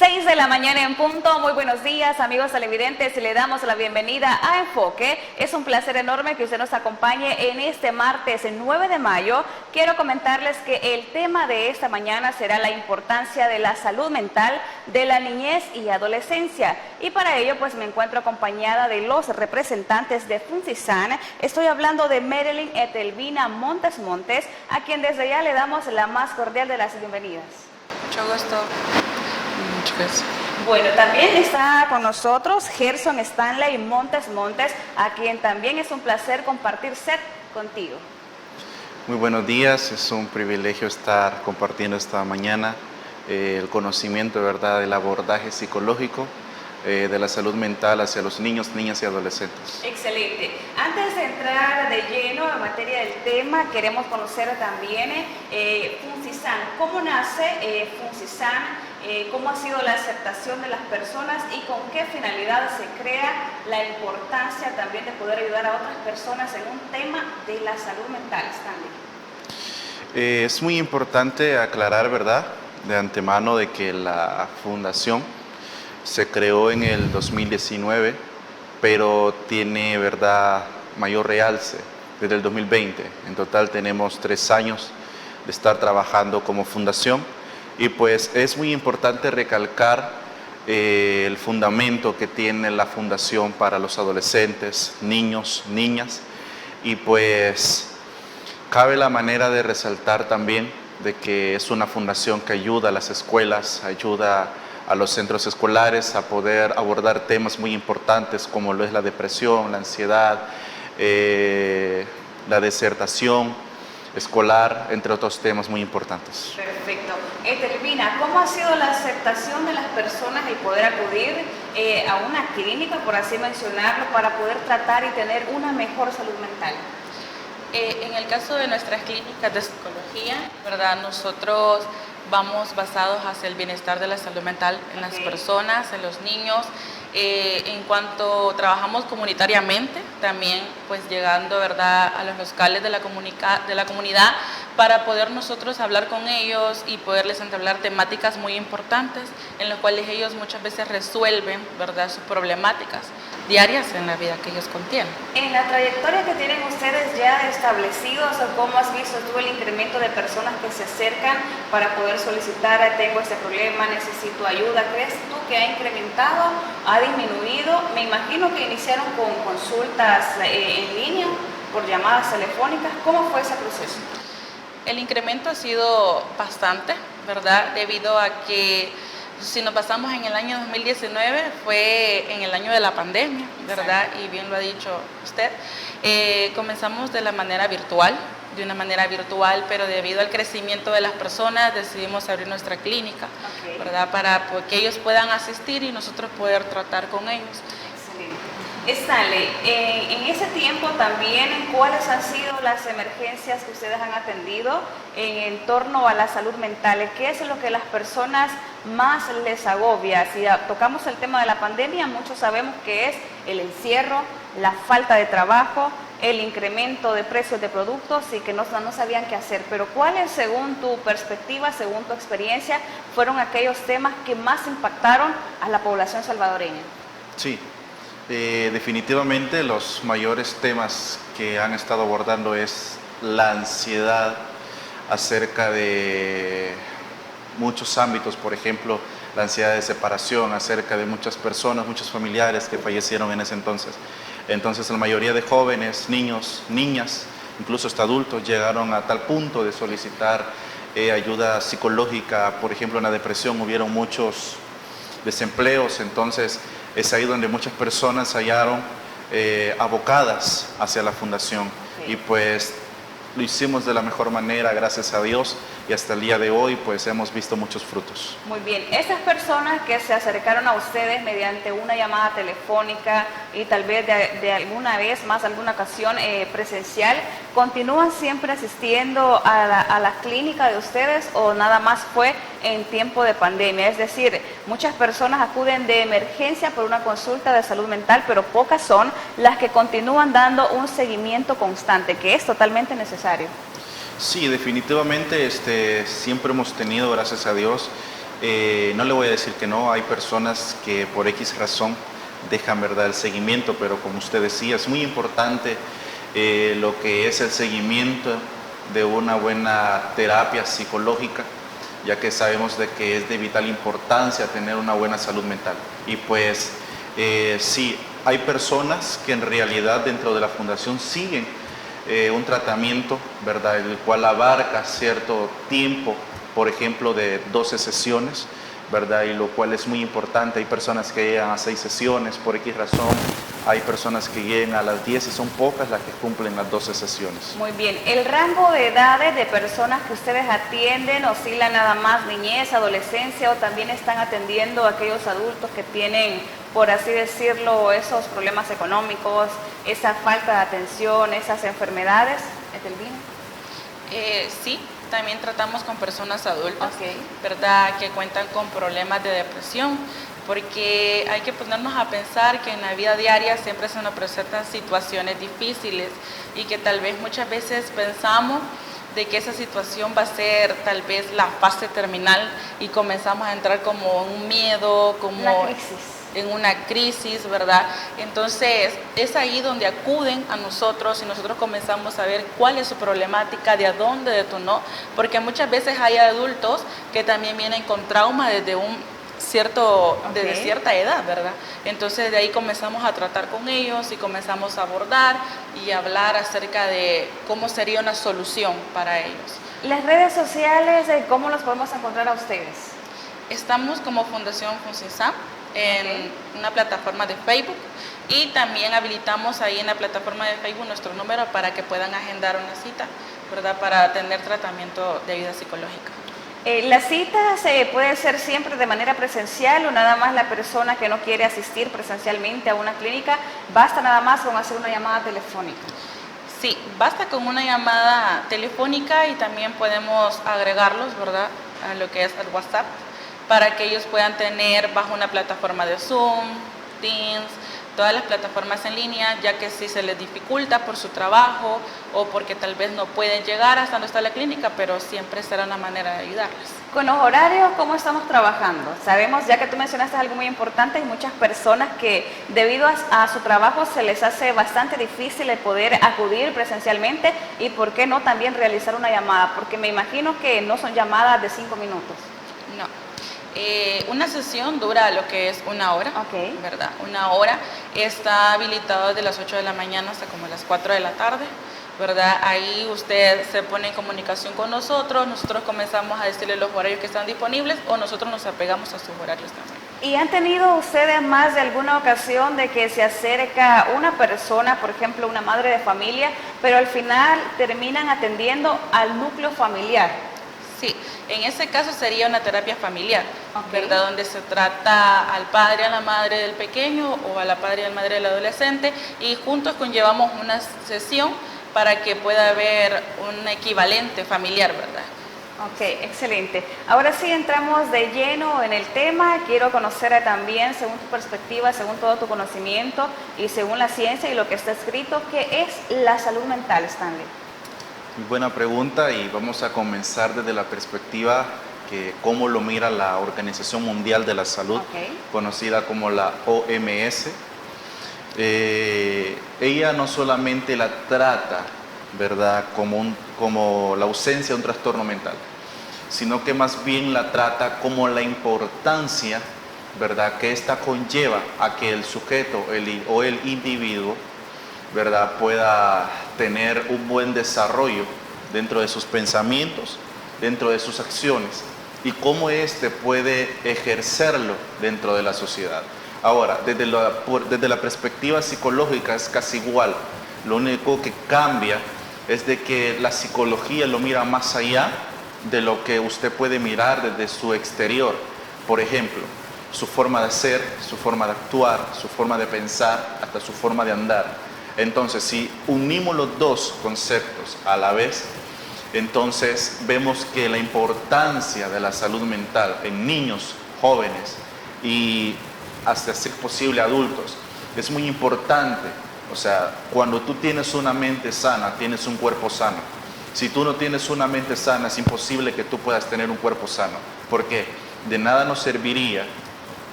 6 de la mañana en punto. Muy buenos días, amigos televidentes. Le damos la bienvenida a Enfoque. Es un placer enorme que usted nos acompañe en este martes 9 de mayo. Quiero comentarles que el tema de esta mañana será la importancia de la salud mental de la niñez y adolescencia. Y para ello, pues me encuentro acompañada de los representantes de FUNCISAN. Estoy hablando de Marilyn Etelvina Montes, a quien desde ya le damos la más cordial de las bienvenidas. Mucho gusto. Muchas gracias. Bueno, también está con nosotros Gerson Stanley Montes, a quien también es un placer compartir set contigo. Muy buenos días, es un privilegio estar compartiendo esta mañana el conocimiento, ¿verdad?, del abordaje psicológico de la salud mental hacia los niños, niñas y adolescentes. Excelente. Antes de entrar de lleno en materia del tema, queremos conocer también FUNCISAN. ¿Cómo nace FUNCISAN? ¿Cómo ha sido la aceptación de las personas y con qué finalidad se crea? La importancia también de poder ayudar a otras personas en un tema de la salud mental, Stanley. Es muy importante aclarar, ¿verdad?, de antemano de que la fundación se creó en el 2019, pero tiene, ¿verdad?, mayor realce desde el 2020. En total tenemos 3 años de estar trabajando como fundación y pues es muy importante recalcar el fundamento que tiene la fundación para los adolescentes, niños, niñas, y pues cabe la manera de resaltar también de que es una fundación que ayuda a las escuelas, ayuda a los centros escolares a poder abordar temas muy importantes como lo es la depresión, la ansiedad, la desertación escolar, entre otros temas muy importantes. Perfecto. Etelvina, ¿cómo ha sido la aceptación de las personas y poder acudir a una clínica, por así mencionarlo, para poder tratar y tener una mejor salud mental? En el caso de nuestras clínicas de psicología, ¿verdad?, nosotros vamos basados hacia el bienestar de la salud mental en las personas, en los niños. En cuanto trabajamos comunitariamente, también pues llegando, ¿verdad?, a los locales de la comunidad para poder nosotros hablar con ellos y poderles entablar temáticas muy importantes en las cuales ellos muchas veces resuelven, ¿verdad?, sus problemáticas diarias en la vida que ellos contienen. En la trayectoria que tienen ustedes ya establecidos, ¿cómo has visto tú el incremento de personas que se acercan para poder solicitar, tengo este problema, necesito ayuda? ¿Crees tú que ha incrementado, ha disminuido? Me imagino que iniciaron con consultas en línea, por llamadas telefónicas. ¿Cómo fue ese proceso? El incremento ha sido bastante, ¿verdad?, debido a que si nos basamos en el año 2019, fue en el año de la pandemia, ¿verdad? Y bien lo ha dicho usted. Comenzamos de una manera virtual, pero debido al crecimiento de las personas decidimos abrir nuestra clínica, ¿verdad?, para que ellos puedan asistir y nosotros poder tratar con ellos. Stanley, en ese tiempo también, ¿cuáles han sido las emergencias que ustedes han atendido en torno a la salud mental? ¿Qué es lo que las personas más les agobia? Si tocamos el tema de la pandemia, muchos sabemos que es el encierro, la falta de trabajo, el incremento de precios de productos y que no sabían qué hacer. Pero ¿cuáles, según tu perspectiva, según tu experiencia, fueron aquellos temas que más impactaron a la población salvadoreña? Sí. Definitivamente los mayores temas que han estado abordando es la ansiedad acerca de muchos ámbitos, por ejemplo, la ansiedad de separación, acerca de muchas personas, muchos familiares que fallecieron en ese entonces. Entonces la mayoría de jóvenes, niños, niñas, incluso hasta adultos, llegaron a tal punto de solicitar ayuda psicológica. Por ejemplo, en la depresión hubieron muchos desempleos, entonces es ahí donde muchas personas hallaron abocadas hacia la fundación. Y pues lo hicimos de la mejor manera, gracias a Dios, y hasta el día de hoy pues hemos visto muchos frutos. Muy bien, estas personas que se acercaron a ustedes mediante una llamada telefónica y tal vez de alguna vez más, alguna ocasión presencial, ¿continúan siempre asistiendo a la clínica de ustedes o nada más fue en tiempo de pandemia? Es decir, muchas personas acuden de emergencia por una consulta de salud mental, pero pocas son las que continúan dando un seguimiento constante, que es totalmente necesario. Sí, definitivamente siempre hemos tenido, gracias a Dios, No le voy a decir que no, hay personas que por X razón dejan, ¿verdad?, el seguimiento, pero como usted decía, es muy importante lo que es el seguimiento de una buena terapia psicológica, ya que sabemos de que es de vital importancia tener una buena salud mental. Y pues sí, hay personas que en realidad dentro de la fundación siguen un tratamiento, ¿verdad?, el cual abarca cierto tiempo, por ejemplo, de 12 sesiones, ¿verdad?, y lo cual es muy importante. Hay personas que llegan a 6 sesiones por X razón, hay personas que llegan a las 10 y son pocas las que cumplen las 12 sesiones. Muy bien. ¿El rango de edades de personas que ustedes atienden oscila nada más niñez, adolescencia, o también están atendiendo a aquellos adultos que tienen, por así decirlo, esos problemas económicos, esa falta de atención, esas enfermedades? ¿Etelvina? Sí, también tratamos con personas adultas, Okay. ¿verdad?, que cuentan con problemas de depresión, porque hay que ponernos a pensar que en la vida diaria siempre se nos presentan situaciones difíciles y que tal vez muchas veces pensamos de que esa situación va a ser tal vez la fase terminal y comenzamos a entrar como en un miedo, como La crisis. en una crisis, ¿verdad? Entonces es ahí donde acuden a nosotros y nosotros comenzamos a ver cuál es su problemática, de a dónde detonó, porque muchas veces hay adultos que también vienen con trauma desde desde cierta edad, ¿verdad? Entonces de ahí comenzamos a tratar con ellos y comenzamos a abordar y hablar acerca de cómo sería una solución para ellos. Las redes sociales, ¿cómo los podemos encontrar a ustedes? Estamos como Fundación Funcisam en una plataforma de Facebook y también habilitamos ahí en la plataforma de Facebook nuestro número para que puedan agendar una cita, ¿verdad?, para tener tratamiento de ayuda psicológica. ¿Las citas puede ser siempre de manera presencial o nada más la persona que no quiere asistir presencialmente a una clínica, basta nada más con hacer una llamada telefónica? Sí, basta con una llamada telefónica y también podemos agregarlos, ¿verdad?, a lo que es el WhatsApp, para que ellos puedan tener bajo una plataforma de Zoom, Teams, todas las plataformas en línea, ya que si se les dificulta por su trabajo o porque tal vez no pueden llegar hasta donde está la clínica, pero siempre será una manera de ayudarles. Con los horarios, ¿cómo estamos trabajando? Sabemos, ya que tú mencionaste algo muy importante, hay muchas personas que debido a su trabajo se les hace bastante difícil el poder acudir presencialmente y por qué no también realizar una llamada, porque me imagino que no son llamadas de 5 minutos. No. Una sesión dura lo que es una hora, ¿verdad? Una hora, está habilitado desde las 8 de la mañana hasta como las 4 de la tarde, ¿verdad? Ahí usted se pone en comunicación con nosotros comenzamos a decirle los horarios que están disponibles o nosotros nos apegamos a sus horarios también. ¿Y han tenido ustedes más de alguna ocasión de que se acerca una persona, por ejemplo, una madre de familia, pero al final terminan atendiendo al núcleo familiar? Sí, en ese caso sería una terapia familiar, ¿verdad? Donde se trata al padre, a la madre del pequeño o a la padre y a la madre del adolescente y juntos conllevamos una sesión para que pueda haber un equivalente familiar, ¿verdad? Ok, excelente. Ahora sí entramos de lleno en el tema. Quiero conocer también, según tu perspectiva, según todo tu conocimiento y según la ciencia y lo que está escrito, ¿qué es la salud mental, Stanley? Buena pregunta y vamos a comenzar desde la perspectiva que cómo lo mira la Organización Mundial de la Salud, conocida como la OMS. Ella no solamente la trata, ¿verdad?, como la ausencia de un trastorno mental, sino que más bien la trata como la importancia, ¿verdad?, que esta conlleva a que el sujeto o el individuo, ¿verdad?, pueda tener un buen desarrollo dentro de sus pensamientos, dentro de sus acciones y cómo éste puede ejercerlo dentro de la sociedad. Ahora, desde la perspectiva psicológica es casi igual. Lo único que cambia es de que la psicología lo mira más allá de lo que usted puede mirar desde su exterior. Por ejemplo, su forma de ser, su forma de actuar, su forma de pensar, hasta su forma de andar. Entonces, si unimos los dos conceptos a la vez, entonces vemos que la importancia de la salud mental en niños, jóvenes y hasta ser posible adultos es muy importante. O sea, cuando tú tienes una mente sana, tienes un cuerpo sano. Si tú no tienes una mente sana, es imposible que tú puedas tener un cuerpo sano. ¿Por qué? de nada nos serviría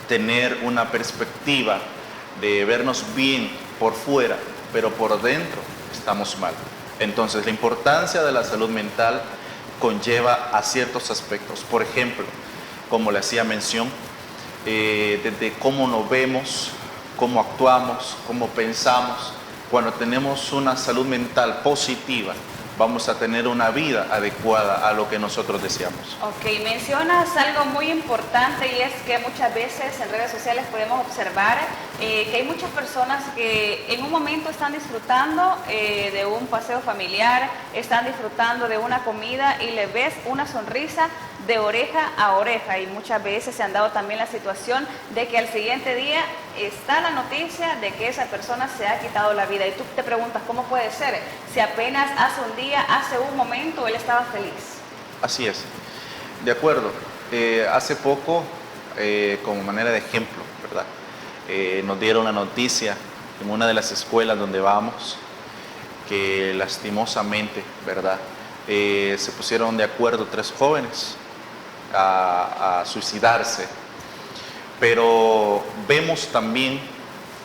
tener una perspectiva de vernos bien por fuera, pero por dentro estamos mal. Entonces, la importancia de la salud mental conlleva a ciertos aspectos. Por ejemplo, como le hacía mención, desde cómo nos vemos, cómo actuamos, cómo pensamos. Cuando tenemos una salud mental positiva, vamos a tener una vida adecuada a lo que nosotros deseamos. Ok, mencionas algo muy importante y es que muchas veces en redes sociales podemos observar que hay muchas personas que en un momento están disfrutando de un paseo familiar, están disfrutando de una comida y le ves una sonrisa de oreja a oreja, y muchas veces se han dado también la situación de que al siguiente día está la noticia de que esa persona se ha quitado la vida y tú te preguntas cómo puede ser si apenas hace un día, hace un momento él estaba feliz. Así es, de acuerdo. Hace poco, como manera de ejemplo, ¿verdad? Nos dieron la noticia en una de las escuelas donde vamos que lastimosamente, ¿verdad? Se pusieron de acuerdo 3 jóvenes a suicidarse, pero vemos también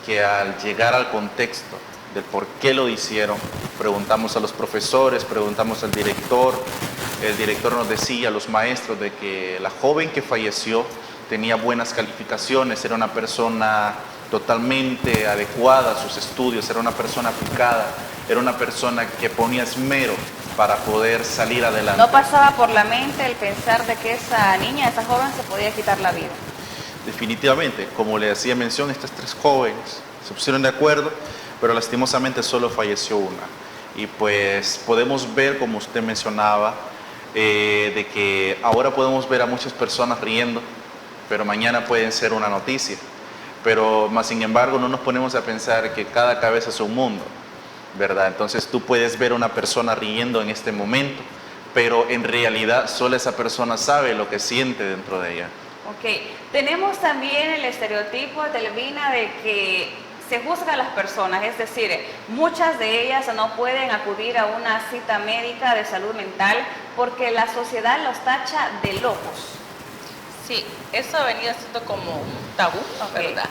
que al llegar al contexto del por qué lo hicieron, preguntamos a los profesores, preguntamos al director, el director nos decía, a los maestros, de que la joven que falleció tenía buenas calificaciones, era una persona totalmente adecuada a sus estudios, era una persona aplicada, era una persona que ponía esmero para poder salir adelante. No pasaba por la mente el pensar de que esa niña, esa joven se podía quitar la vida. Definitivamente, como le hacía mención, estas 3 jóvenes se pusieron de acuerdo, pero lastimosamente solo falleció una. Y pues podemos ver, como usted mencionaba, de que ahora podemos ver a muchas personas riendo, pero mañana pueden ser una noticia. Pero más sin embargo no nos ponemos a pensar que cada cabeza es un mundo, ¿verdad? Entonces tú puedes ver a una persona riendo en este momento, pero en realidad solo esa persona sabe lo que siente dentro de ella. Ok, tenemos también el estereotipo, Telvina, de que se juzga a las personas, es decir, muchas de ellas no pueden acudir a una cita médica de salud mental porque la sociedad los tacha de locos. Sí, eso ha venido siendo como un tabú, ¿verdad?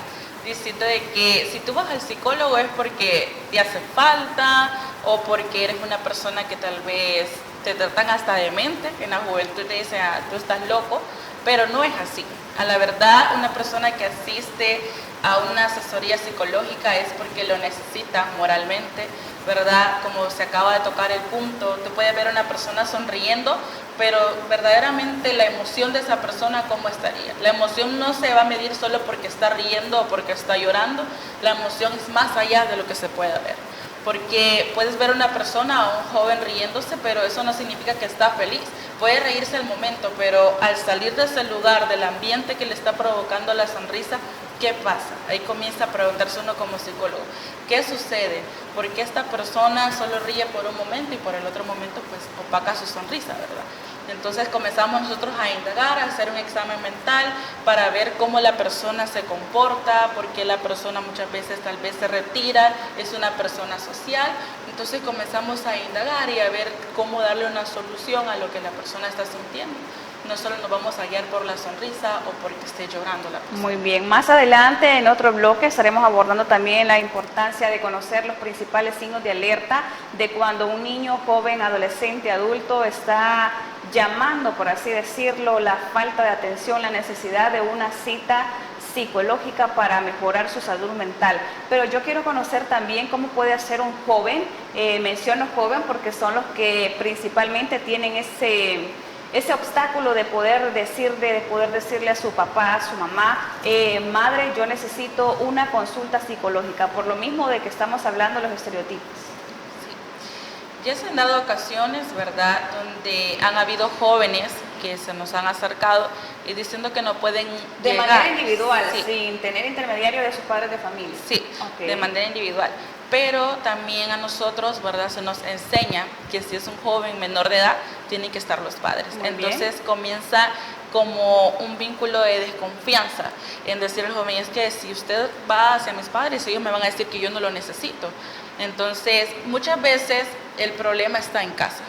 Diciendo de que si tú vas al psicólogo es porque te hace falta o porque eres una persona que tal vez te tratan hasta demente, que en la juventud te dicen, ah, tú estás loco, pero no es así. A la verdad, una persona que asiste a una asesoría psicológica es porque lo necesita moralmente, ¿verdad? Como se acaba de tocar el punto, tú puedes ver a una persona sonriendo, pero verdaderamente la emoción de esa persona, ¿cómo estaría? La emoción no se va a medir solo porque está riendo o porque está llorando, la emoción es más allá de lo que se puede ver. Porque puedes ver a una persona, a un joven riéndose, pero eso no significa que está feliz. Puede reírse al momento, pero al salir de ese lugar, del ambiente que le está provocando la sonrisa, ¿qué pasa? Ahí comienza a preguntarse uno como psicólogo, ¿qué sucede? ¿Por qué esta persona solo ríe por un momento y por el otro momento pues opaca su sonrisa, verdad? Entonces comenzamos nosotros a indagar, a hacer un examen mental para ver cómo la persona se comporta, por qué la persona muchas veces tal vez se retira, es una persona social. Entonces comenzamos a indagar y a ver cómo darle una solución a lo que la persona está sintiendo. No solo nos vamos a guiar por la sonrisa o porque esté llorando la persona. Muy bien, más adelante en otro bloque estaremos abordando también la importancia de conocer los principales signos de alerta de cuando un niño, joven, adolescente, adulto está llamando, por así decirlo, la falta de atención, la necesidad de una cita psicológica para mejorar su salud mental. Pero yo quiero conocer también cómo puede hacer un joven, menciono joven porque son los que principalmente tienen ese obstáculo de poder decirle a su papá, a su mamá, madre, yo necesito una consulta psicológica, por lo mismo de que estamos hablando de los estereotipos. Sí. Ya se han dado ocasiones, ¿verdad?, donde han habido jóvenes que se nos han acercado y diciendo que no pueden de llegar. manera individual, sí, sin tener intermediario de sus padres de familia. Sí, okay, de manera individual. Pero también a nosotros, ¿verdad?, se nos enseña que si es un joven menor de edad, tienen que estar los padres. Muy Entonces bien. comienza como un vínculo de desconfianza en decir al joven, es que si usted va hacia mis padres, ellos me van a decir que yo no lo necesito. Entonces, muchas veces el problema está en casa.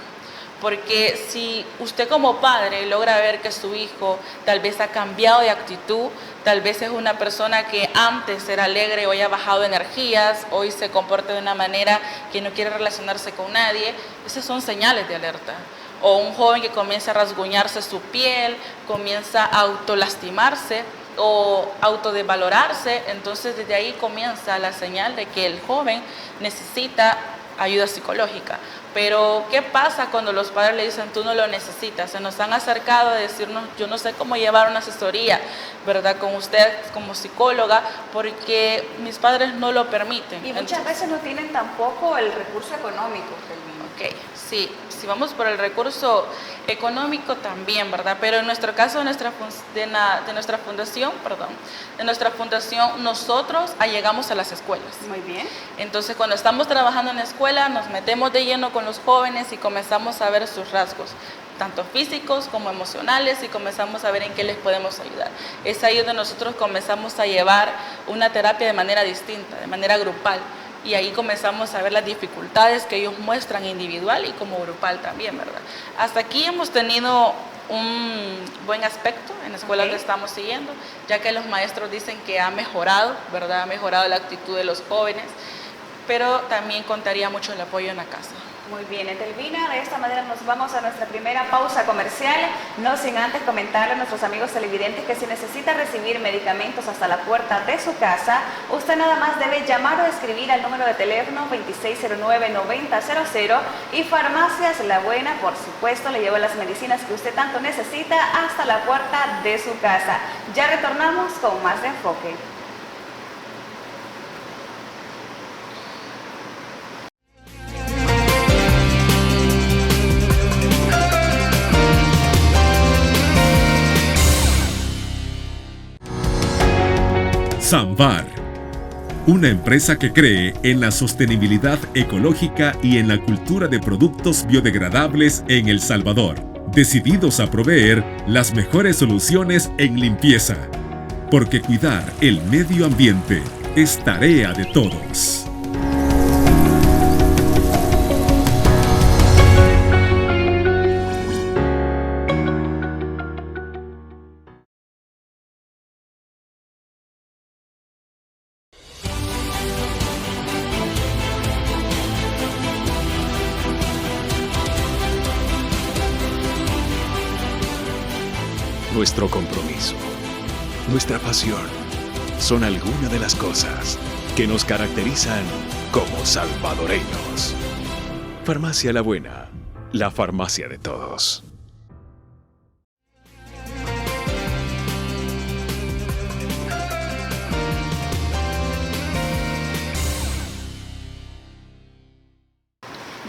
porque si usted como padre logra ver que su hijo tal vez ha cambiado de actitud, tal vez es una persona que antes era alegre, hoy ha bajado energías, hoy se comporta de una manera que no quiere relacionarse con nadie, esas son señales de alerta. O un joven que comienza a rasguñarse su piel, comienza a autolastimarse o autodevalorarse, entonces desde ahí comienza la señal de que el joven necesita ayuda psicológica. Pero ¿qué pasa cuando los padres le dicen tú no lo necesitas? Se nos han acercado a decirnos yo no sé cómo llevar una asesoría, ¿verdad? Con usted como psicóloga, porque mis padres no lo permiten. Y muchas veces no tienen tampoco el recurso económico, Telvina. Ok, sí, si vamos por el recurso económico también, ¿verdad? Pero en nuestro caso, de nuestra fundación, nosotros llegamos a las escuelas. Muy bien. Entonces, cuando estamos trabajando en la escuela, nos metemos de lleno con los jóvenes y comenzamos a ver sus rasgos, tanto físicos como emocionales, y comenzamos a ver en qué les podemos ayudar. Es ahí donde nosotros comenzamos a llevar una terapia de manera distinta, de manera grupal. Y ahí comenzamos a ver las dificultades que ellos muestran individual y como grupal también, ¿verdad? Hasta aquí hemos tenido un buen aspecto en la escuela que estamos siguiendo, ya que los maestros dicen que ha mejorado, ¿verdad? Ha mejorado la actitud de los jóvenes, pero también contaría mucho el apoyo en la casa. Muy bien, Telvina, de esta manera nos vamos a nuestra primera pausa comercial, no sin antes comentarle a nuestros amigos televidentes que si necesita recibir medicamentos hasta la puerta de su casa, usted nada más debe llamar o escribir al número de teléfono 2609-9000 y Farmacias La Buena, por supuesto, le lleva las medicinas que usted tanto necesita hasta la puerta de su casa. Ya retornamos con más de Enfoque. Samvar, una empresa que cree en la sostenibilidad ecológica y en la cultura de productos biodegradables en El Salvador, decididos a proveer las mejores soluciones en limpieza, porque cuidar el medio ambiente es tarea de todos. Nuestro compromiso, nuestra pasión, son algunas de las cosas que nos caracterizan como salvadoreños. Farmacia La Buena, la farmacia de todos.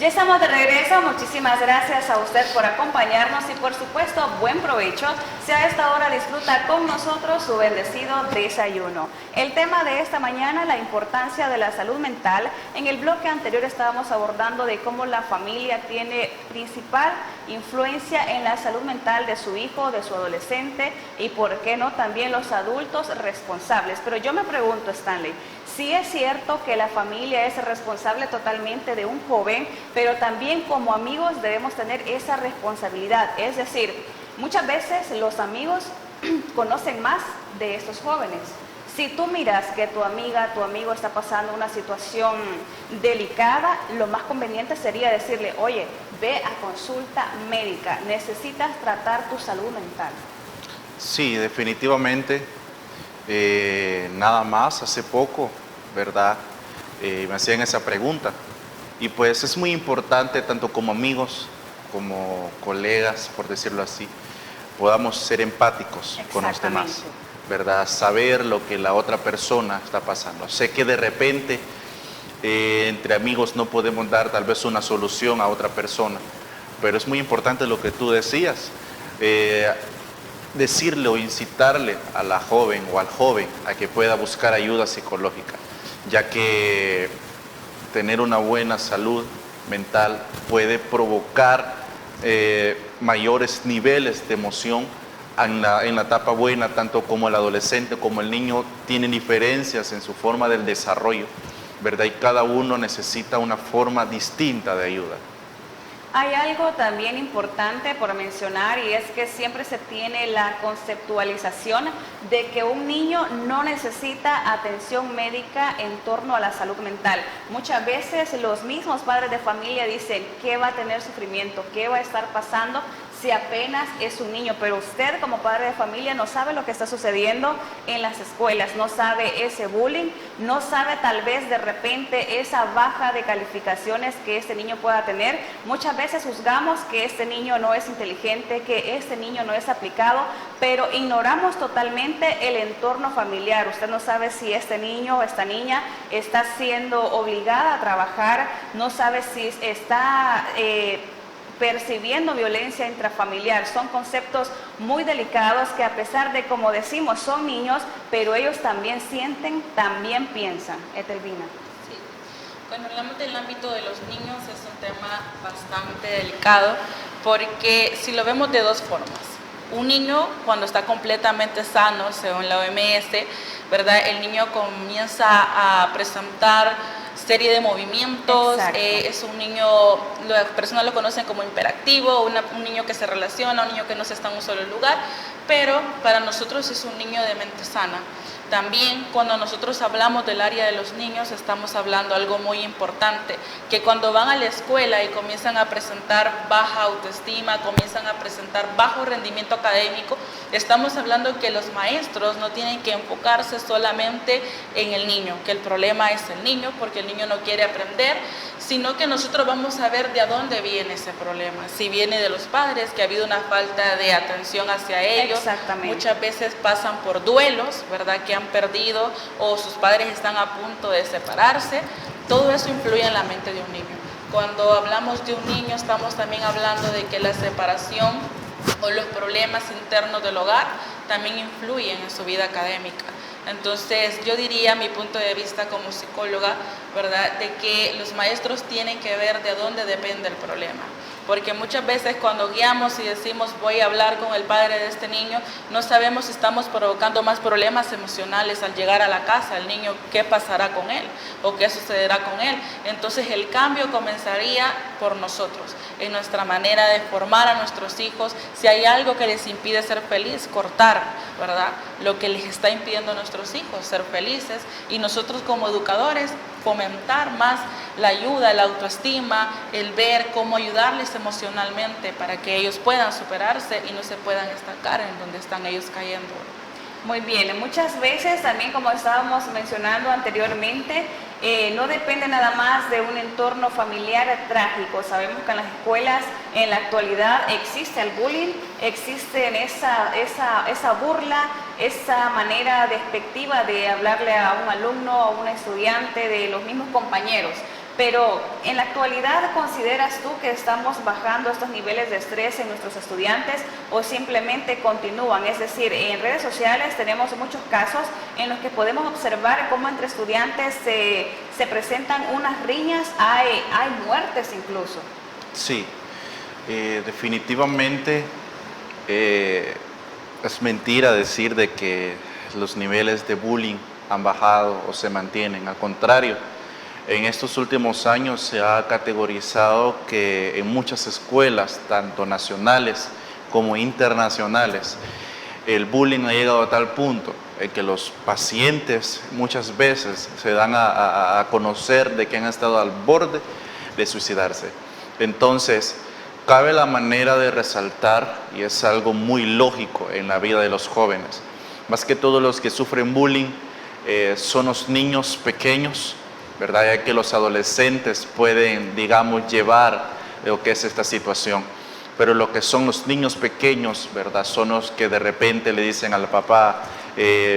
Ya estamos de regreso, muchísimas gracias a usted por acompañarnos y por supuesto buen provecho si a esta hora disfruta con nosotros su bendecido desayuno. El tema de esta mañana, la importancia de la salud mental. En el bloque anterior estábamos abordando de cómo la familia tiene principal influencia en la salud mental de su hijo, de su adolescente y por qué no también los adultos responsables. Pero yo me pregunto, Stanley, sí es cierto que la familia es responsable totalmente de un joven, pero también como amigos debemos tener esa responsabilidad. Es decir, muchas veces los amigos conocen más de estos jóvenes. Si tú miras que tu amiga, tu amigo está pasando una situación delicada, lo más conveniente sería decirle, oye, ve a consulta médica, necesitas tratar tu salud mental. Sí, definitivamente. Nada más, hace poco, ¿verdad? Me hacían esa pregunta. Y pues es muy importante, tanto como amigos, como colegas, por decirlo así, podamos ser empáticos con los demás, ¿verdad? Saber lo que la otra persona está pasando. Sé que de repente entre amigos no podemos dar tal vez una solución a otra persona, pero es muy importante lo que tú decías, decirle o incitarle a la joven o al joven a que pueda buscar ayuda psicológica, ya que tener una buena salud mental puede provocar mayores niveles de emoción en la etapa buena, tanto como el adolescente como el niño tienen diferencias en su forma del desarrollo, ¿verdad? Y cada uno necesita una forma distinta de ayuda. Hay algo también importante por mencionar y es que siempre se tiene la conceptualización de que un niño no necesita atención médica en torno a la salud mental. Muchas veces los mismos padres de familia dicen que va a tener sufrimiento, qué va a estar pasando si apenas es un niño, pero usted como padre de familia no sabe lo que está sucediendo en las escuelas, no sabe ese bullying, no sabe tal vez de repente esa baja de calificaciones que este niño pueda tener. Muchas veces juzgamos que este niño no es inteligente, que este niño no es aplicado, pero ignoramos totalmente el entorno familiar. Usted no sabe si este niño o esta niña está siendo obligada a trabajar, no sabe si está percibiendo violencia intrafamiliar. Son conceptos muy delicados que, a pesar de, como decimos, son niños, pero ellos también sienten, también piensan. Etelvina. Sí. Cuando hablamos del ámbito de los niños es un tema bastante delicado, porque si lo vemos de dos formas. Un niño, cuando está completamente sano, según la OMS, ¿verdad? El niño comienza a presentar serie de movimientos, es un niño, las personas lo conocen como hiperactivo, un niño que se relaciona, un niño que no se está en un solo lugar, pero para nosotros es un niño de mente sana. También cuando nosotros hablamos del área de los niños estamos hablando algo muy importante, que cuando van a la escuela y comienzan a presentar baja autoestima, comienzan a presentar bajo rendimiento académico, estamos hablando que los maestros no tienen que enfocarse solamente en el niño, que el problema es el niño porque el niño no quiere aprender, sino que nosotros vamos a ver de dónde viene ese problema. Si viene de los padres, que ha habido una falta de atención hacia ellos, muchas veces pasan por duelos, ¿verdad?, que han perdido o sus padres están a punto de separarse. Todo eso influye en la mente de un niño. Cuando hablamos de un niño estamos también hablando de que la separación o los problemas internos del hogar también influyen en su vida académica. Entonces yo diría, mi punto de vista como psicóloga, ¿verdad?, de que los maestros tienen que ver de dónde depende el problema. Porque muchas veces cuando guiamos y decimos voy a hablar con el padre de este niño, no sabemos si estamos provocando más problemas emocionales al llegar a la casa. El niño, ¿qué pasará con él? ¿O qué sucederá con él? Entonces el cambio comenzaría por nosotros, en nuestra manera de formar a nuestros hijos. Si hay algo que les impide ser feliz, cortar, ¿verdad?, lo que les está impidiendo a nuestros hijos ser felices, y nosotros como educadores fomentar más la ayuda, la autoestima, el ver cómo ayudarles emocionalmente para que ellos puedan superarse y no se puedan estancar en donde están ellos cayendo. Muy bien, muchas veces también, como estábamos mencionando anteriormente, no depende nada más de un entorno familiar trágico. Sabemos que en las escuelas en la actualidad existe el bullying, existe esa burla, esa manera despectiva de hablarle a un alumno, a un estudiante, de los mismos compañeros. Pero en la actualidad, ¿consideras tú que estamos bajando estos niveles de estrés en nuestros estudiantes o simplemente continúan? Es decir, en redes sociales tenemos muchos casos en los que podemos observar cómo entre estudiantes se presentan unas riñas, hay muertes incluso. Sí, definitivamente es mentira decir de que los niveles de bullying han bajado o se mantienen. Al contrario, en estos últimos años se ha categorizado que en muchas escuelas, tanto nacionales como internacionales, el bullying ha llegado a tal punto en que los pacientes muchas veces se dan a conocer de que han estado al borde de suicidarse. Entonces, cabe la manera de resaltar, y es algo muy lógico en la vida de los jóvenes, más que todos los que sufren bullying son los niños pequeños, ¿verdad?, ya que los adolescentes pueden, digamos, llevar lo que es esta situación, pero lo que son los niños pequeños, ¿verdad?, son los que de repente le dicen al papá,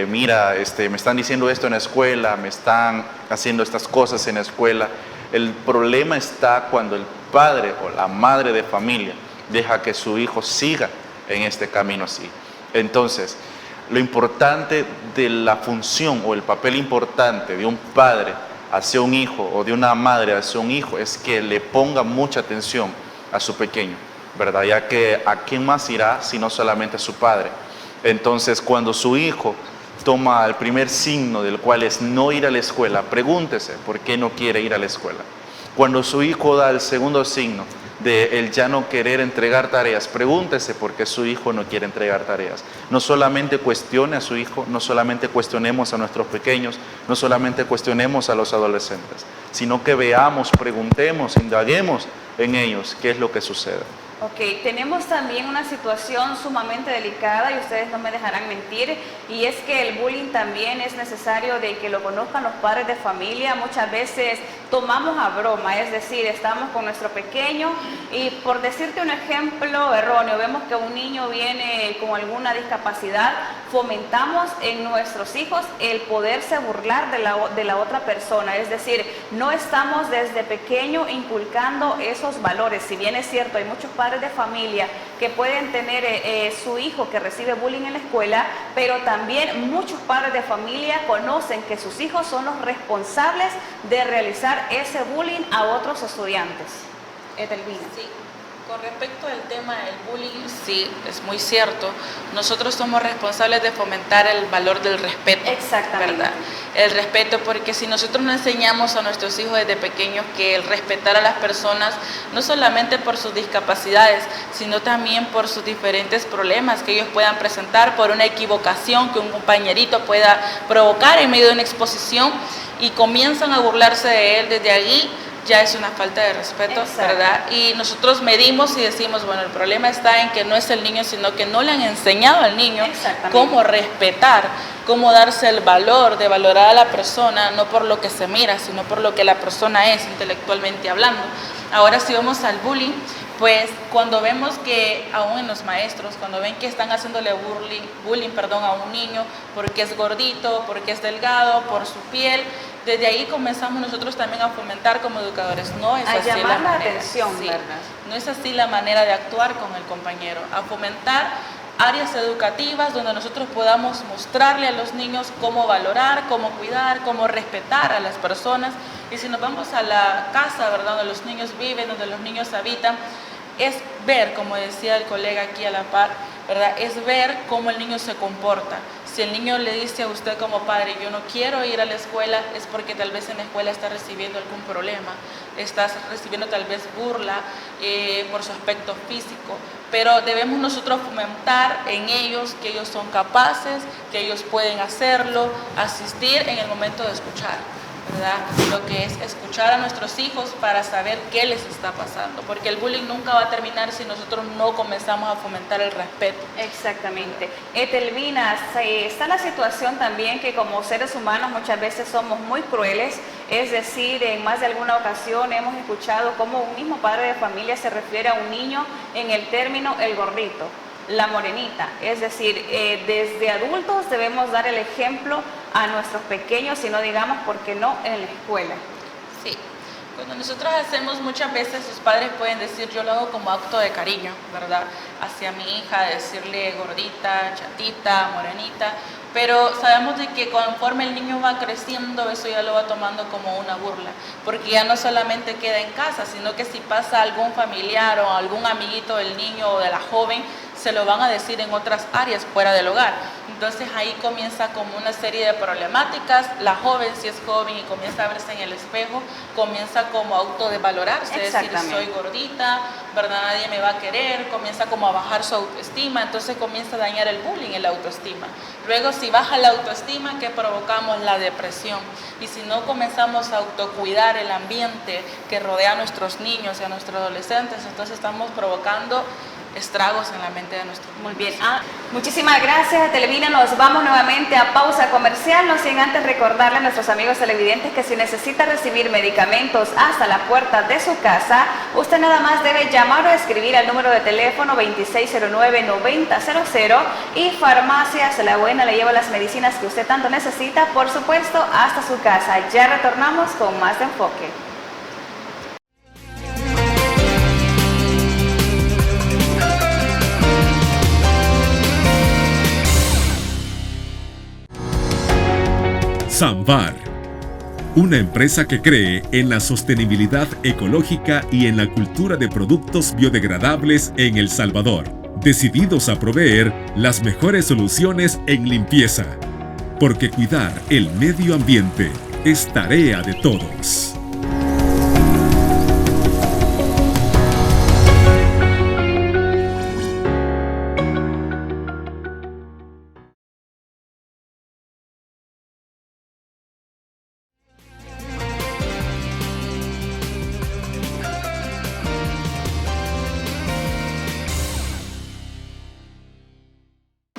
mira, me están diciendo esto en la escuela, me están haciendo estas cosas en la escuela. El problema está cuando el padre o la madre de familia deja que su hijo siga en este camino así. Entonces, lo importante de la función o el papel importante de un padre hacia un hijo o de una madre hacia un hijo es que le ponga mucha atención a su pequeño, ¿verdad? Ya que ¿a quién más irá si no solamente a su padre? Entonces, cuando su hijo toma el primer signo, del cual es no ir a la escuela, pregúntese por qué no quiere ir a la escuela. Cuando su hijo da el segundo signo de el ya no querer entregar tareas. Pregúntese por qué su hijo no quiere entregar tareas. No solamente cuestione a su hijo, no solamente cuestionemos a nuestros pequeños, no solamente cuestionemos a los adolescentes, sino que veamos, preguntemos, indaguemos en ellos qué es lo que sucede. Ok, tenemos también una situación sumamente delicada y ustedes no me dejarán mentir, y es que el bullying también es necesario de que lo conozcan los padres de familia. Muchas veces tomamos a broma, es decir, estamos con nuestro pequeño y, por decirte un ejemplo erróneo, vemos que un niño viene con alguna discapacidad, fomentamos en nuestros hijos el poderse burlar de la otra persona, es decir, no estamos desde pequeño inculcando esos valores. Si bien es cierto, hay muchos padres de familia que pueden tener su hijo que recibe bullying en la escuela, pero también muchos padres de familia conocen que sus hijos son los responsables de realizar ese bullying a otros estudiantes. Etelvina. Sí. Con respecto al tema del bullying, sí, es muy cierto. Nosotros somos responsables de fomentar el valor del respeto. Exactamente. ¿Verdad? El respeto, porque si nosotros no enseñamos a nuestros hijos desde pequeños que el respetar a las personas, no solamente por sus discapacidades, sino también por sus diferentes problemas que ellos puedan presentar, por una equivocación que un compañerito pueda provocar en medio de una exposición, y comienzan a burlarse de él desde allí, ya es una falta de respeto. Exacto. ¿Verdad? Y nosotros medimos y decimos, bueno, el problema está en que no es el niño, sino que no le han enseñado al niño cómo respetar, cómo darse el valor de valorar a la persona, no por lo que se mira, sino por lo que la persona es intelectualmente hablando. Ahora, si vamos al bullying, pues cuando vemos que aún en los maestros, cuando ven que están haciéndole bullying a un niño porque es gordito, porque es delgado, por su piel, desde ahí comenzamos nosotros también a fomentar como educadores. No es así llamar la atención, sí, ¿verdad? No es así la manera de actuar con el compañero, a fomentar áreas educativas donde nosotros podamos mostrarle a los niños cómo valorar, cómo cuidar, cómo respetar a las personas. Y si nos vamos a la casa, ¿verdad?, donde los niños viven, donde los niños habitan, es ver, como decía el colega aquí a la par, ¿verdad?, es ver cómo el niño se comporta. Si el niño le dice a usted como padre, yo no quiero ir a la escuela, es porque tal vez en la escuela está recibiendo algún problema, estás recibiendo tal vez burla por su aspecto físico, pero debemos nosotros fomentar en ellos que ellos son capaces, que ellos pueden hacerlo, asistir en el momento de escuchar, ¿verdad? Lo que es escuchar a nuestros hijos para saber qué les está pasando, porque el bullying nunca va a terminar si nosotros no comenzamos a fomentar el respeto. Exactamente. Etelvina, está la situación también que como seres humanos muchas veces somos muy crueles, es decir, en más de alguna ocasión hemos escuchado cómo un mismo padre de familia se refiere a un niño en el término el gordito, la morenita, es decir, desde adultos debemos dar el ejemplo a nuestros pequeños y no digamos, ¿por qué no?, en la escuela. Sí, cuando nosotros hacemos muchas veces, sus padres pueden decir, yo lo hago como acto de cariño, ¿verdad?, hacia mi hija, decirle gordita, chatita, morenita, pero sabemos de que conforme el niño va creciendo, eso ya lo va tomando como una burla, porque ya no solamente queda en casa, sino que si pasa algún familiar o algún amiguito del niño o de la joven, se lo van a decir en otras áreas fuera del hogar. Entonces ahí comienza como una serie de problemáticas. La joven, si es joven y comienza a verse en el espejo, comienza como a autodevalorarse, decir soy gordita, ¿verdad?, nadie me va a querer, comienza como a bajar su autoestima, entonces comienza a dañar el bullying en la autoestima. Luego, si baja la autoestima, ¿qué provocamos? La depresión. Y si no comenzamos a autocuidar el ambiente que rodea a nuestros niños y a nuestros adolescentes, entonces estamos provocando estragos en la mente de nuestros niños. Muy bien. Muchísimas gracias, Etelvina. Nos vamos nuevamente a pausa comercial, no sin antes recordarle a nuestros amigos televidentes que si necesita recibir medicamentos hasta la puerta de su casa, usted nada más debe llamar o escribir al número de teléfono 2609-9000 y Farmacias La Buena le lleva las medicinas que usted tanto necesita, por supuesto, hasta su casa. Ya retornamos con más de Enfoque. Samvar, una empresa que cree en la sostenibilidad ecológica y en la cultura de productos biodegradables en El Salvador, decididos a proveer las mejores soluciones en limpieza, porque cuidar el medio ambiente es tarea de todos.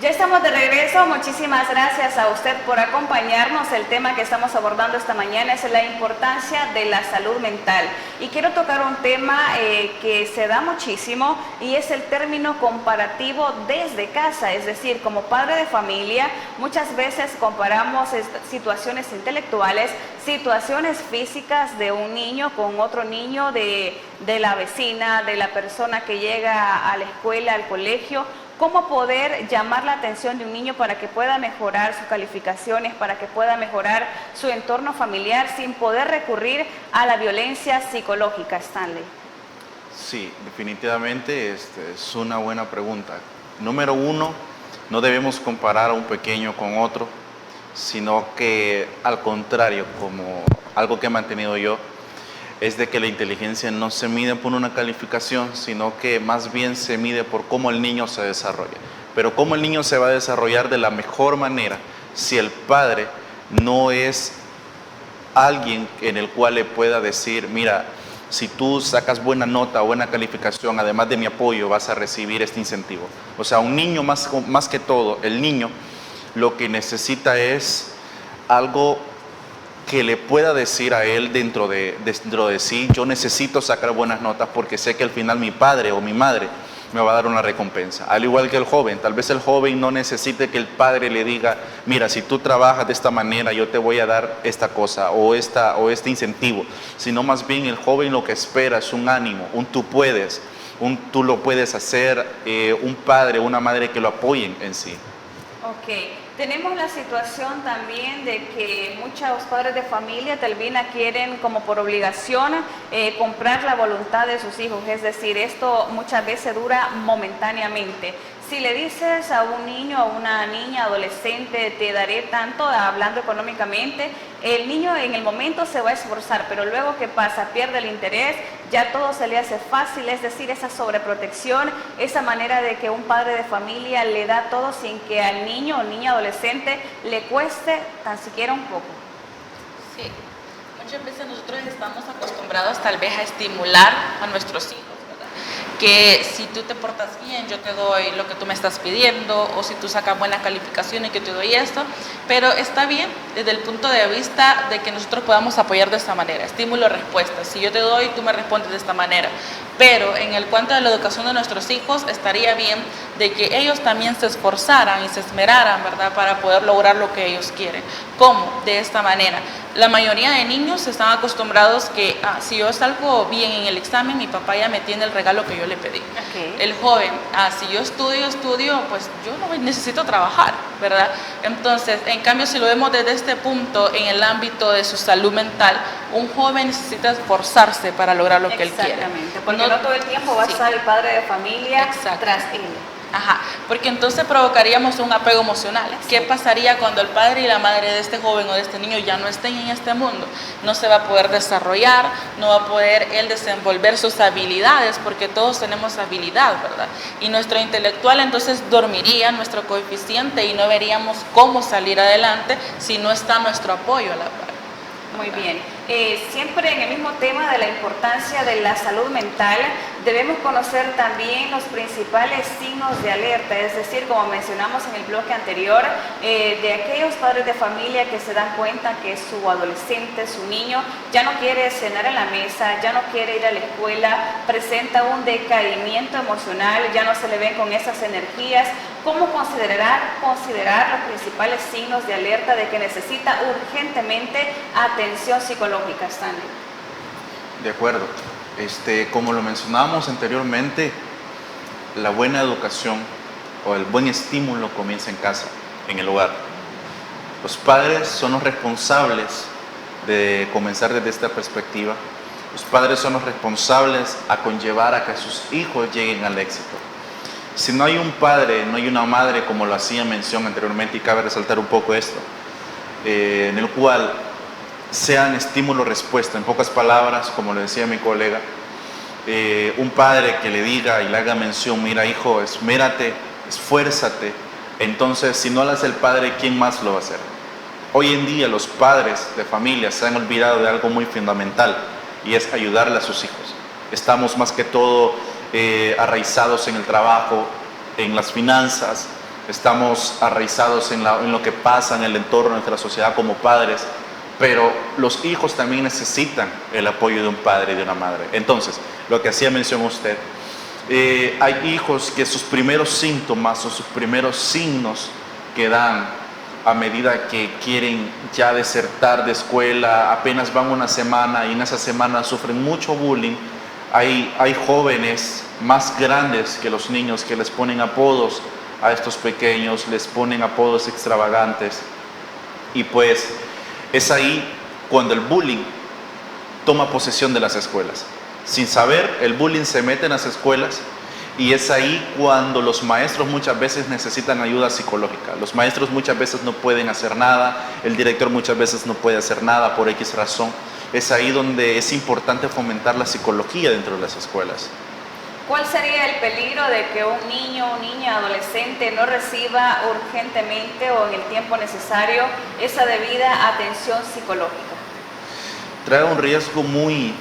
Ya estamos de regreso, muchísimas gracias a usted por acompañarnos. El tema que estamos abordando esta mañana es la importancia de la salud mental. Y quiero tocar un tema que se da muchísimo y es el término comparativo desde casa. Es decir, como padre de familia, muchas veces comparamos situaciones intelectuales, situaciones físicas de un niño con otro niño, de la vecina, de la persona que llega a la escuela, al colegio. ¿Cómo poder llamar la atención de un niño para que pueda mejorar sus calificaciones, para que pueda mejorar su entorno familiar sin poder recurrir a la violencia psicológica, Stanley? Sí, definitivamente es una buena pregunta. Número uno, no debemos comparar a un pequeño con otro, sino que al contrario, como algo que he mantenido yo, es de que la inteligencia no se mide por una calificación, sino que más bien se mide por cómo el niño se desarrolla. Pero cómo el niño se va a desarrollar de la mejor manera si el padre no es alguien en el cual le pueda decir, mira, si tú sacas buena nota, buena calificación, además de mi apoyo, vas a recibir este incentivo. O sea, un niño más que todo, el niño lo que necesita es algo que le pueda decir a él dentro de sí, yo necesito sacar buenas notas porque sé que al final mi padre o mi madre me va a dar una recompensa. Al igual que el joven, tal vez el joven no necesite que el padre le diga, mira, si tú trabajas de esta manera, yo te voy a dar esta cosa o este incentivo, sino más bien el joven lo que espera es un ánimo, un tú puedes, un tú lo puedes hacer, un padre, una madre que lo apoyen en sí. Ok, tenemos la situación también de que muchos padres de familia también quieren como por obligación comprar la voluntad de sus hijos, es decir, esto muchas veces dura momentáneamente. Si le dices a un niño, a una niña, adolescente, te daré tanto, hablando económicamente, el niño en el momento se va a esforzar, pero luego ¿qué pasa? Pierde el interés, ya todo se le hace fácil, es decir, esa sobreprotección, esa manera de que un padre de familia le da todo sin que al niño o niña adolescente le cueste tan siquiera un poco. Sí, muchas veces nosotros estamos acostumbrados tal vez a estimular a nuestros hijos, que si tú te portas bien, yo te doy lo que tú me estás pidiendo, o si tú sacas buenas calificaciones, yo te doy esto, pero está bien desde el punto de vista de que nosotros podamos apoyar de esta manera, estímulo-respuesta, si yo te doy, tú me respondes de esta manera, pero en el cuanto a la educación de nuestros hijos, estaría bien de que ellos también se esforzaran y se esmeraran, ¿verdad?, para poder lograr lo que ellos quieren. ¿Cómo? De esta manera. La mayoría de niños están acostumbrados que si yo salgo bien en el examen, mi papá ya me tiene el regalo que yo le pedí. Okay. El joven, si yo estudio, pues yo no necesito trabajar, ¿verdad? Entonces, en cambio, si lo vemos desde este punto, en el ámbito de su salud mental, un joven necesita esforzarse para lograr lo que él quiere. Exactamente, porque no todo el tiempo va a estar el padre de familia tras él. Ajá, porque entonces provocaríamos un apego emocional. ¿Qué pasaría cuando el padre y la madre de este joven o de este niño ya no estén en este mundo? No se va a poder desarrollar, no va a poder él desenvolver sus habilidades, porque todos tenemos habilidad, ¿verdad? Y nuestro intelectual entonces dormiría, nuestro coeficiente, y no veríamos cómo salir adelante si no está nuestro apoyo a la par. Muy bien. Siempre en el mismo tema de la importancia de la salud mental, debemos conocer también los principales signos de alerta, es decir, como mencionamos en el bloque anterior, de aquellos padres de familia que se dan cuenta que su adolescente, su niño, ya no quiere cenar en la mesa, ya no quiere ir a la escuela, presenta un decaimiento emocional, ya no se le ven con esas energías. ¿Cómo considerar los principales signos de alerta de que necesita urgentemente atención psicológica, Stanley? De acuerdo. Como lo mencionábamos anteriormente, la buena educación o el buen estímulo comienza en casa, en el hogar. Los padres son los responsables de comenzar desde esta perspectiva. Los padres son los responsables a conllevar a que sus hijos lleguen al éxito. Si no hay un padre, no hay una madre, como lo hacía mención anteriormente, y cabe resaltar un poco esto, en el cual sean estímulo-respuesta, en pocas palabras, como le decía mi colega, un padre que le diga y le haga mención, mira hijo, esmérate, esfuérzate, entonces si no lo hace el padre, ¿quién más lo va a hacer? Hoy en día los padres de familia se han olvidado de algo muy fundamental, y es ayudarle a sus hijos. Estamos más que todo arraizados en el trabajo, en las finanzas, estamos arraizados en lo que pasa en el entorno de nuestra sociedad como padres, pero los hijos también necesitan el apoyo de un padre y de una madre. Entonces, lo que hacía mención usted, hay hijos que sus primeros síntomas o sus primeros signos que dan a medida que quieren ya desertar de escuela, apenas van una semana y en esa semana sufren mucho bullying. Hay jóvenes más grandes que los niños que les ponen apodos a estos pequeños, les ponen apodos extravagantes, y pues es ahí cuando el bullying toma posesión de las escuelas. Sin saber, el bullying se mete en las escuelas, y es ahí cuando los maestros muchas veces necesitan ayuda psicológica. Los maestros muchas veces no pueden hacer nada, el director muchas veces no puede hacer nada por X razón. Es ahí donde es importante fomentar la psicología dentro de las escuelas. ¿Cuál sería el peligro de que un niño o niña adolescente no reciba urgentemente o en el tiempo necesario esa debida atención psicológica? Trae un riesgo muy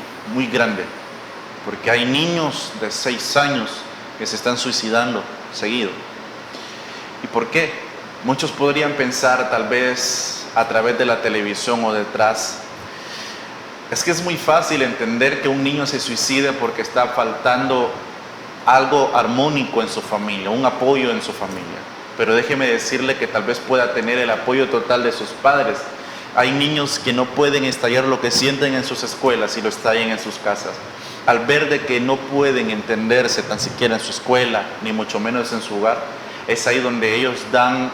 grande, porque hay niños de 6 años que se están suicidando seguido. ¿Y por qué? Muchos podrían pensar, tal vez a través de la televisión o detrás, es que es muy fácil entender que un niño se suicide porque está faltando algo armónico en su familia, un apoyo en su familia. Pero déjeme decirle que tal vez pueda tener el apoyo total de sus padres. Hay niños que no pueden estallar lo que sienten en sus escuelas y lo estallan en sus casas. Al ver de que no pueden entenderse tan siquiera en su escuela, ni mucho menos en su hogar, es ahí donde ellos dan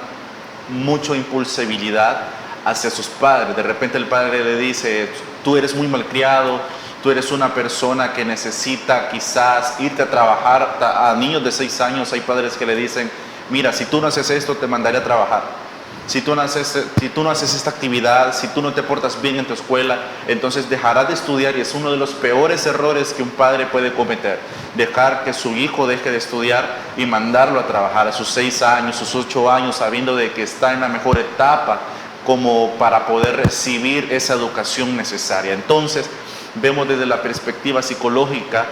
mucha impulsibilidad hacia sus padres. De repente el padre le dice, tú eres muy malcriado, tú eres una persona que necesita quizás irte a trabajar. A niños de 6 años hay padres que le dicen, mira, si tú no haces esto, te mandaré a trabajar. Si tú no haces esta actividad, si tú no te portas bien en tu escuela, entonces dejarás de estudiar, y es uno de los peores errores que un padre puede cometer. Dejar que su hijo deje de estudiar y mandarlo a trabajar a sus 6 años, sus 8 años, sabiendo de que está en la mejor etapa como para poder recibir esa educación necesaria. Entonces, vemos desde la perspectiva psicológica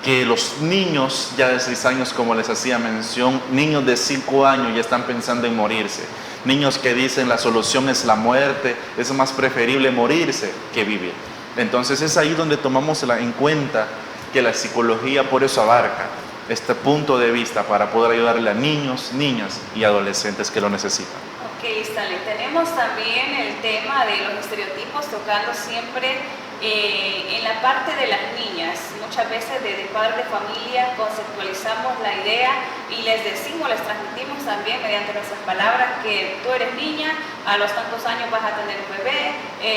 que los niños ya de 6 años, como les hacía mención, niños de 5 años ya están pensando en morirse. Niños que dicen la solución es la muerte, es más preferible morirse que vivir. Entonces es ahí donde tomamos en cuenta que la psicología por eso abarca este punto de vista para poder ayudarle a niños, niñas y adolescentes que lo necesitan. Ok, Stanley, tenemos también el tema de los estereotipos tocando siempre en la parte de las niñas. Muchas veces desde padres de familia conceptualizamos la idea y les decimos, les transmitimos también mediante nuestras palabras que tú eres niña, a los tantos años vas a tener un bebé,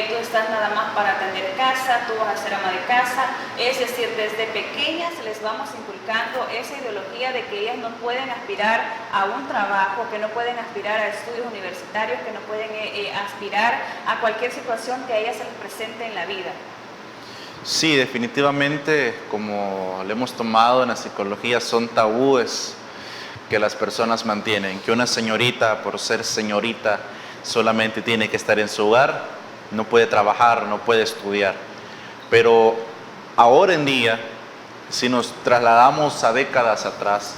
tú estás nada más para atender casa, tú vas a ser ama de casa. Es decir, desde pequeñas les vamos inculcando esa ideología de que ellas no pueden aspirar a un trabajo, que no pueden aspirar a estudios universitarios, que no pueden aspirar a cualquier situación que a ellas se les presente en la vida. Sí, definitivamente, como le hemos tomado en la psicología, son tabúes que las personas mantienen. Que una señorita, por ser señorita, solamente tiene que estar en su hogar, no puede trabajar, no puede estudiar. Pero ahora en día, si nos trasladamos a décadas atrás,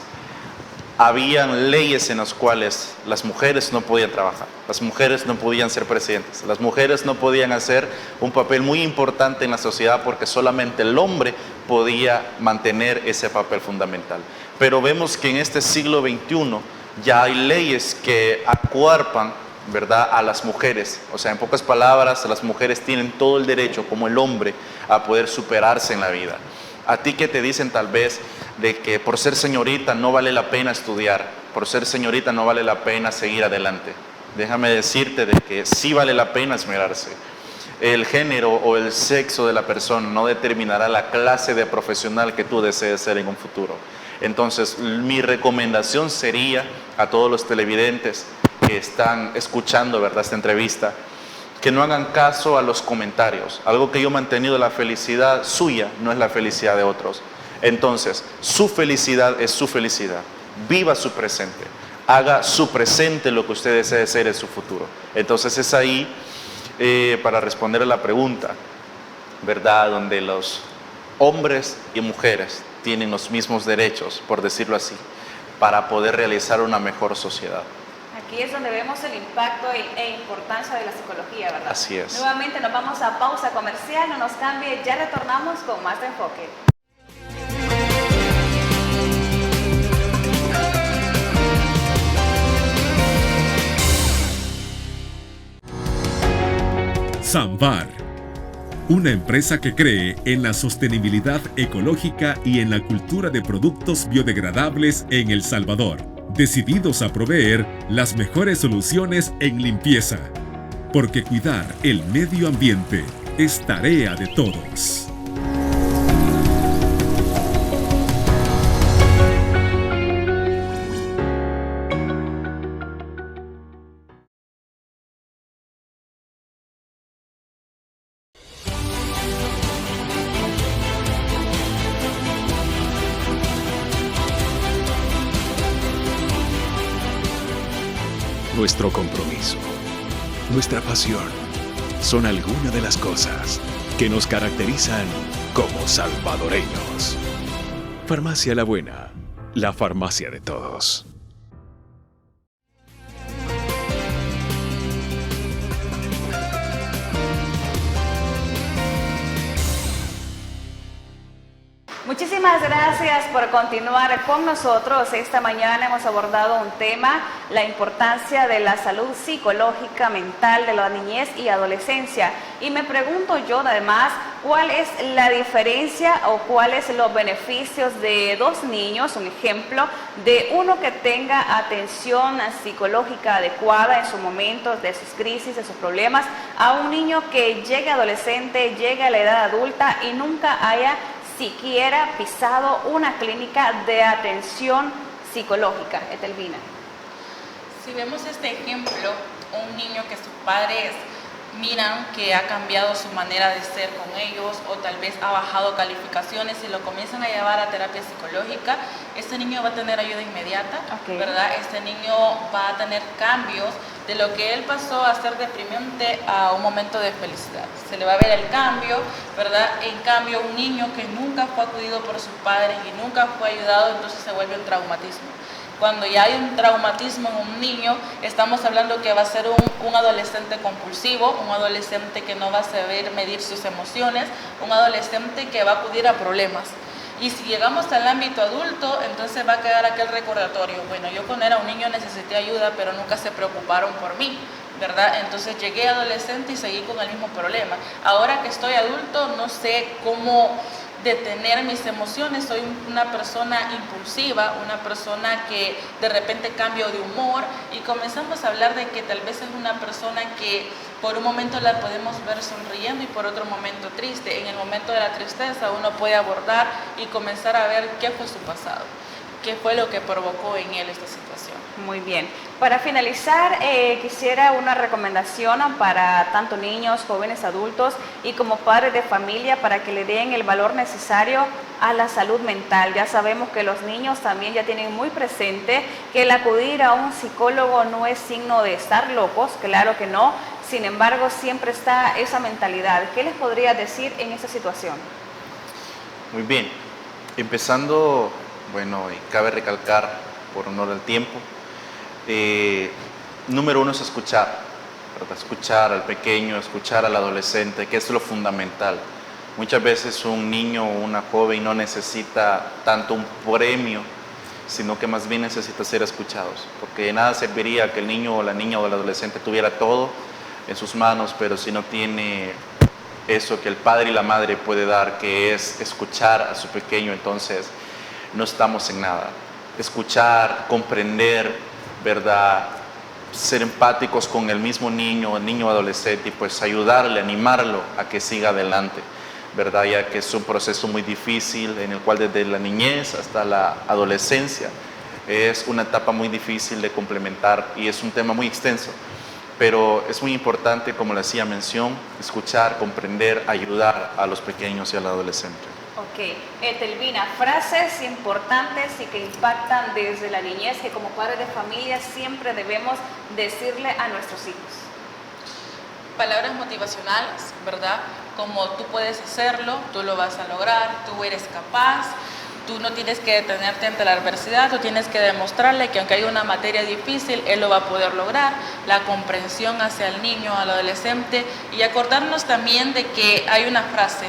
habían leyes en las cuales las mujeres no podían trabajar, las mujeres no podían ser presidentes, las mujeres no podían hacer un papel muy importante en la sociedad porque solamente el hombre podía mantener ese papel fundamental. Pero vemos que en este siglo XXI ya hay leyes que acuerpan, ¿verdad?, a las mujeres. O sea, en pocas palabras, las mujeres tienen todo el derecho, como el hombre, a poder superarse en la vida. A ti que te dicen tal vez de que por ser señorita no vale la pena estudiar, por ser señorita no vale la pena seguir adelante. Déjame decirte de que sí vale la pena esmerarse. El género o el sexo de la persona no determinará la clase de profesional que tú desees ser en un futuro. Entonces, mi recomendación sería a todos los televidentes que están escuchando, ¿verdad?, esta entrevista, que no hagan caso a los comentarios. Algo que yo he mantenido, la felicidad suya no es la felicidad de otros. Entonces, su felicidad es su felicidad. Viva su presente. Haga su presente lo que usted desee ser en su futuro. Entonces es ahí, para responder a la pregunta, ¿verdad?, donde los hombres y mujeres tienen los mismos derechos, por decirlo así. para poder realizar una mejor sociedad. Aquí es donde vemos el impacto e importancia de la psicología, ¿verdad? Así es. Nuevamente nos vamos a pausa comercial, no nos cambie, ya retornamos con más de Enfoque. Samvar, una empresa que cree en la sostenibilidad ecológica y en la cultura de productos biodegradables en El Salvador, decididos a proveer las mejores soluciones en limpieza, porque cuidar el medio ambiente es tarea de todos. Nuestro compromiso, nuestra pasión, son algunas de las cosas que nos caracterizan como salvadoreños. Farmacia La Buena, la farmacia de todos. Muchísimas gracias por continuar con nosotros. Esta mañana hemos abordado un tema, la importancia de la salud psicológica, mental de la niñez y adolescencia. Y me pregunto yo además, ¿cuál es la diferencia o cuáles los beneficios de dos niños? Un ejemplo de uno que tenga atención psicológica adecuada en sus momentos de sus crisis, de sus problemas, a un niño que llegue adolescente, llegue a la edad adulta y nunca haya siquiera pisado una clínica de atención psicológica. Etelvina. Si vemos este ejemplo, un niño que sus padres miran que ha cambiado su manera de ser con ellos o tal vez ha bajado calificaciones y lo comienzan a llevar a terapia psicológica, este niño va a tener ayuda inmediata, ¿verdad? Este niño va a tener cambios de lo que él pasó a ser deprimente a un momento de felicidad. Se le va a ver el cambio, ¿verdad? En cambio, un niño que nunca fue acudido por sus padres y nunca fue ayudado, entonces se vuelve un traumatismo. Cuando ya hay un traumatismo en un niño, estamos hablando que va a ser un adolescente compulsivo, un adolescente que no va a saber medir sus emociones, un adolescente que va a acudir a problemas. Y si llegamos al ámbito adulto, entonces va a quedar aquel recordatorio. Bueno, yo cuando era un niño necesité ayuda, pero nunca se preocuparon por mí, ¿verdad? Entonces llegué adolescente y seguí con el mismo problema. Ahora que estoy adulto, no sé cómo detener mis emociones, soy una persona impulsiva, una persona que de repente cambio de humor y comenzamos a hablar de que tal vez es una persona que por un momento la podemos ver sonriendo y por otro momento triste. En el momento de la tristeza uno puede abordar y comenzar a ver qué fue su pasado, qué fue lo que provocó en él esta situación. Muy bien. Para finalizar, quisiera una recomendación para tanto niños, jóvenes, adultos y como padres de familia para que le den el valor necesario a la salud mental. Ya sabemos que los niños también ya tienen muy presente que el acudir a un psicólogo no es signo de estar locos, claro que no. Sin embargo, siempre está esa mentalidad. ¿Qué les podría decir en esa situación? Muy bien. Empezando, bueno, y cabe recalcar, por honor al tiempo, número uno es escuchar, ¿verdad? Escuchar al pequeño, escuchar al adolescente, que es lo fundamental. Muchas veces un niño o una joven no necesita tanto un premio, sino que más bien necesita ser escuchados, porque de nada serviría que el niño o la niña o el adolescente tuviera todo en sus manos, pero si no tiene eso que el padre y la madre puede dar, que es escuchar a su pequeño, entonces no estamos en nada. Escuchar, comprender, ¿verdad? Ser empáticos con el mismo niño, el niño adolescente, y pues ayudarle, animarlo a que siga adelante, ¿verdad? Ya que es un proceso muy difícil en el cual desde la niñez hasta la adolescencia es una etapa muy difícil de complementar y es un tema muy extenso, pero es muy importante, como le hacía mención, escuchar, comprender, ayudar a los pequeños y al adolescente. Ok, Etelvina, frases importantes y que impactan desde la niñez que como padres de familia siempre debemos decirle a nuestros hijos. Palabras motivacionales, ¿verdad? Como tú puedes hacerlo, tú lo vas a lograr, tú eres capaz, Tú no tienes que detenerte ante la adversidad, tú tienes que demostrarle que aunque hay una materia difícil, él lo va a poder lograr, la comprensión hacia el niño, al adolescente, y acordarnos también de que hay una frase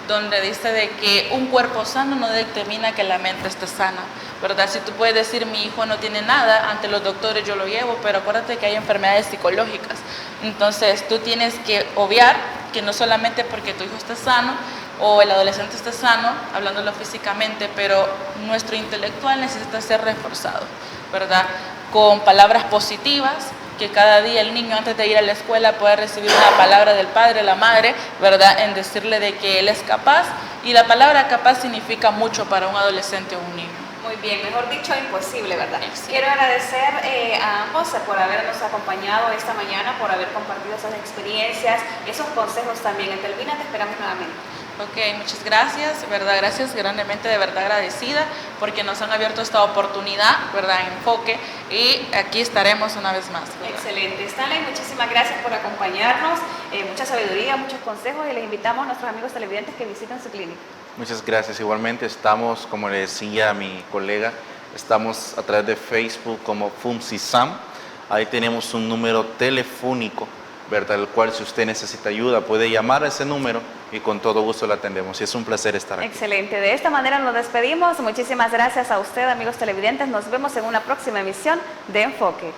donde dice de que un cuerpo sano no determina que la mente esté sana, ¿verdad? Si tú puedes decir, mi hijo no tiene nada, ante los doctores yo lo llevo, pero acuérdate que hay enfermedades psicológicas. Entonces tú tienes que obviar que no solamente porque tu hijo esté sano o el adolescente esté sano, hablándolo físicamente, pero nuestro intelectual necesita ser reforzado, ¿verdad? Con palabras positivas, que cada día el niño antes de ir a la escuela pueda recibir una palabra del padre, la madre, ¿verdad? En decirle de que él es capaz, y la palabra capaz significa mucho para un adolescente o un niño. Muy bien, mejor dicho, imposible, ¿verdad? Sí. Quiero agradecer a ambos por habernos acompañado esta mañana, por haber compartido esas experiencias, esos consejos también. En Telvina te esperamos nuevamente. Ok, muchas gracias, ¿verdad? Gracias grandemente, de verdad agradecida, porque nos han abierto esta oportunidad, ¿verdad? En Enfoque, y aquí estaremos una vez más, ¿verdad? Excelente. Stanley, muchísimas gracias por acompañarnos, mucha sabiduría, muchos consejos, y les invitamos a nuestros amigos televidentes que visiten su clínica. Muchas gracias. Igualmente estamos, como le decía a mi colega, estamos a través de Facebook como FUMSISAM. Ahí tenemos un número telefónico, ¿verdad? El cual, si usted necesita ayuda, puede llamar a ese número y con todo gusto lo atendemos. Y es un placer estar aquí. Excelente. De esta manera nos despedimos. Muchísimas gracias a usted, amigos televidentes. Nos vemos en una próxima emisión de Enfoque.